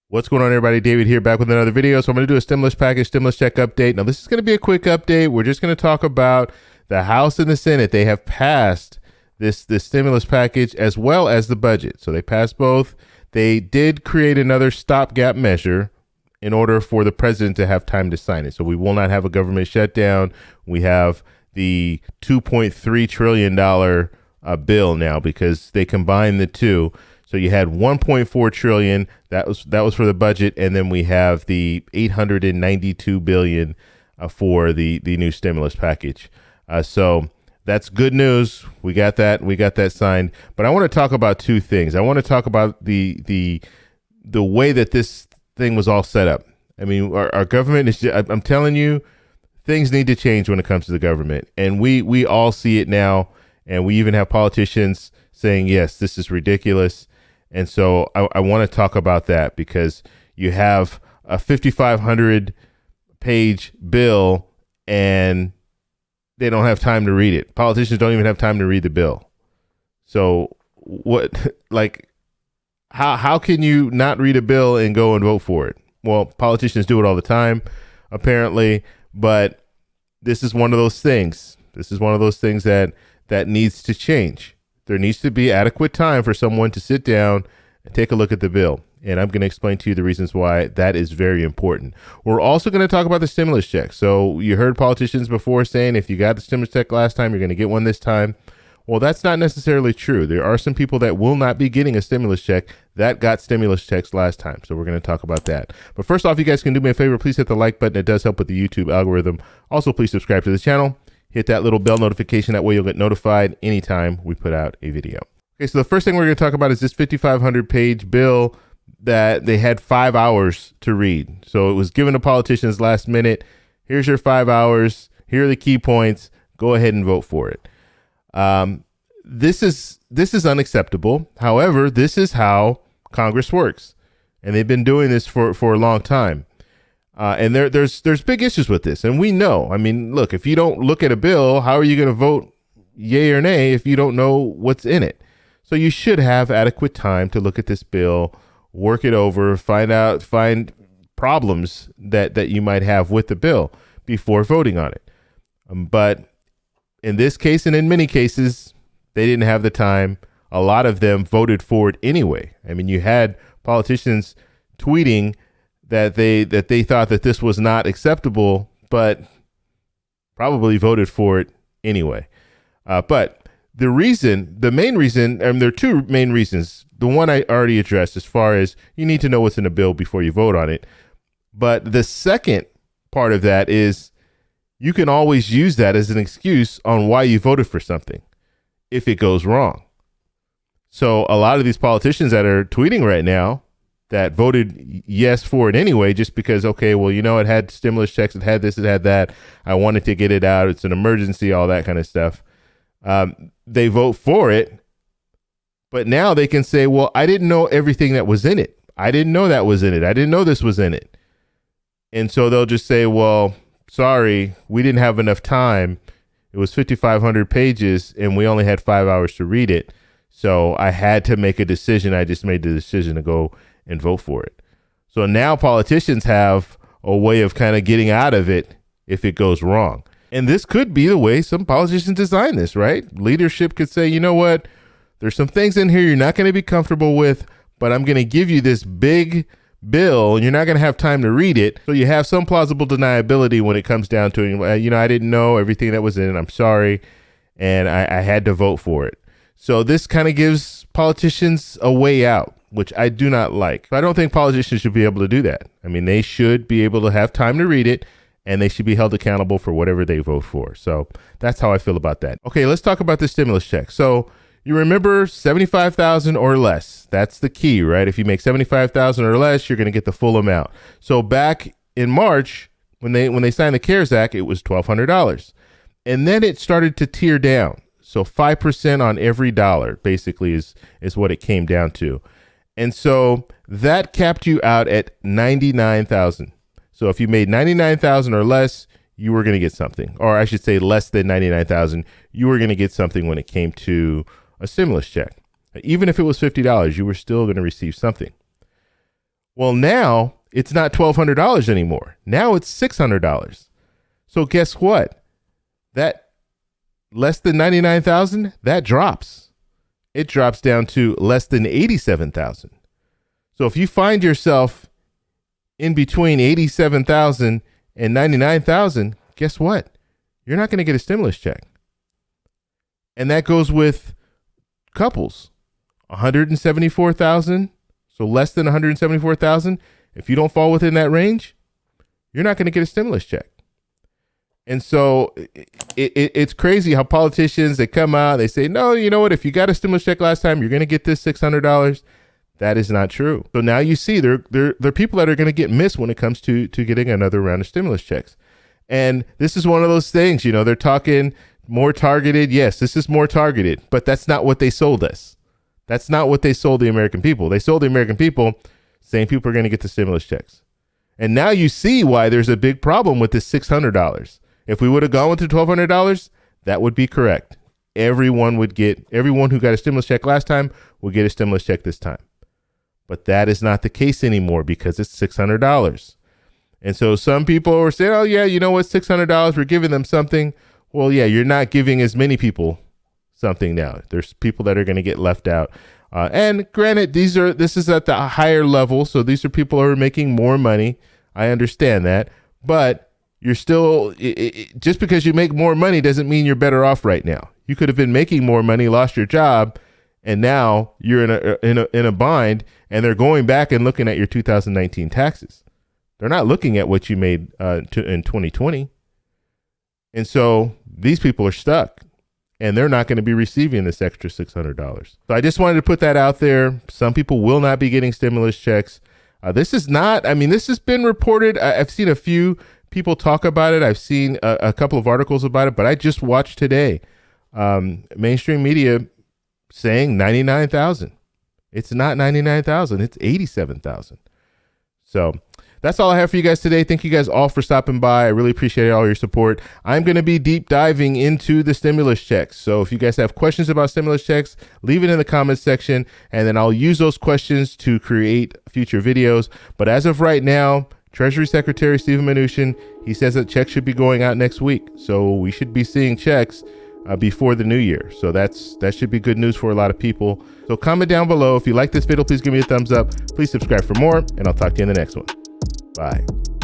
What's going on, everybody? David here, back with another video. So I'm going to do a stimulus package, stimulus check update. Now, this is going to be a quick update. We're just going to talk about the House and the Senate. They have passed this stimulus package as well as the budget. So they passed both. They did create another stopgap measure in order for the president to have time to sign it. So we will not have a government shutdown. We have the $2.3 trillion bill now because they combined the two. So you had 1.4 trillion. That was for the budget, and then we have the 892 billion for the new stimulus package. So that's good news. We got that. We got that signed. But I want to talk about two things. I want to talk about the way that this thing was all set up. I mean, our government is. I'm telling you, things need to change when it comes to the government, and we all see it now. And we even have politicians saying, yes, this is ridiculous. And so I want to talk about that because you have a 5,500 page bill and they don't have time to read it. Politicians don't even have time to read the bill. So how can you not read a bill and go and vote for it? Well, politicians do it all the time, apparently, but this is one of those things. This is one of those things that needs to change. There needs to be adequate time for someone to sit down and take a look at the bill. And I'm going to explain to you the reasons why that is very important. We're also going to talk about the stimulus check. So you heard politicians before saying if you got the stimulus check last time, you're going to get one this time. Well, that's not necessarily true. There are some people that will not be getting a stimulus check that got stimulus checks last time. So we're going to talk about that. But first off, you guys can do me a favor. Please hit the like button. It does help with the YouTube algorithm. Also, please subscribe to the channel. Hit that little bell notification. That way you'll get notified anytime we put out a video. Okay, so the first thing we're going to talk about is this 5,500 page bill that they had 5 hours to read. So it was given to politicians last minute. Here's your 5 hours. Here are the key points. Go ahead and vote for it. This is unacceptable. However, this is how Congress works. And they've been doing this for a long time. And there's big issues with this. And we know, I mean, look, if you don't look at a bill, how are you going to vote yay or nay if you don't know what's in it? So you should have adequate time to look at this bill, work it over, find problems that you might have with the bill before voting on it. But in this case, and in many cases, they didn't have the time. A lot of them voted for it anyway. I mean, you had politicians tweeting that they thought that this was not acceptable, but probably voted for it anyway. But the main reason, there are two main reasons. The one I already addressed as far as you need to know what's in a bill before you vote on it. But the second part of that is you can always use that as an excuse on why you voted for something if it goes wrong. So a lot of these politicians that are tweeting right now that voted yes for it anyway, just because, okay, well, you know, it had stimulus checks, it had this, it had that. I wanted to get it out. It's an emergency, all that kind of stuff. They vote for it, but now they can say, well, I didn't know everything that was in it. I didn't know that was in it. I didn't know this was in it. And so they'll just say, well, sorry, we didn't have enough time. It was 5,500 pages and we only had 5 hours to read it. So I had to make a decision. I just made the decision to go and vote for it. So now politicians have a way of kind of getting out of it if it goes wrong. And this could be the way some politicians design this, right? Leadership could say, you know what? There's some things in here you're not going to be comfortable with, but I'm going to give you this big bill and you're not going to have time to read it. So you have some plausible deniability when it comes down to it. You know, I didn't know everything that was in it. I'm sorry. And I had to vote for it. So this kind of gives politicians a way out, which I do not like. I don't think politicians should be able to do that. I mean, they should be able to have time to read it and they should be held accountable for whatever they vote for. So that's how I feel about that. Okay, let's talk about the stimulus check. So you remember $75,000 or less. That's the key, right? If you make $75,000 or less, you're going to get the full amount. So back in March, when they signed the CARES Act, it was $1,200. And then it started to tier down. So 5% on every dollar basically is what it came down to. And so that capped you out at $99,000. So if you made $99,000 or less, you were going to get something, or I should say less than $99,000, you were going to get something when it came to a stimulus check. Even if it was $50, you were still going to receive something. Well, now it's not $1,200 anymore. Now it's $600. So guess what? That less than 99,000, that drops. It drops down to less than 87,000. So if you find yourself in between 87,000 and 99,000, guess what? You're not going to get a stimulus check. And that goes with couples. 174,000, so less than 174,000. If you don't fall within that range, you're not going to get a stimulus check. And so it's crazy how politicians, they come out, they say, no, you know what? If you got a stimulus check last time, you're going to get this $600. That is not true. So now you see there are people that are going to get missed when it comes to getting another round of stimulus checks. And this is one of those things, you know, they're talking more targeted. Yes, this is more targeted, but that's not what they sold us. That's not what they sold the American people. They sold the American people, same people are going to get the stimulus checks. And now you see why there's a big problem with this $600. If we would have gone with the $1,200, that would be correct. Everyone who got a stimulus check last time will get a stimulus check this time. But that is not the case anymore because it's $600. And so some people are saying, oh, yeah, you know what, $600, we're giving them something. Well, yeah, you're not giving as many people something now. There's people that are going to get left out. And granted, this is at the higher level. So these are people who are making more money. I understand that. But you're still, just because you make more money doesn't mean you're better off right now. You could have been making more money, lost your job, and now you're in a bind, and they're going back and looking at your 2019 taxes. They're not looking at what you made in 2020. And so these people are stuck, and they're not going to be receiving this extra $600. So I just wanted to put that out there. Some people will not be getting stimulus checks. This has been reported. I've seen a few people talk about it. I've seen a couple of articles about it, but I just watched today mainstream media saying 99,000. It's not 99,000. It's 87,000. So that's all I have for you guys today. Thank you guys all for stopping by. I really appreciate all your support. I'm going to be deep diving into the stimulus checks. So if you guys have questions about stimulus checks, leave it in the comments section, and then I'll use those questions to create future videos. But as of right now, Treasury Secretary Steven Mnuchin, he says that checks should be going out next week. So we should be seeing checks before the new year. So that should be good news for a lot of people. So comment down below. If you like this video, please give me a thumbs up. Please subscribe for more, and I'll talk to you in the next one. Bye.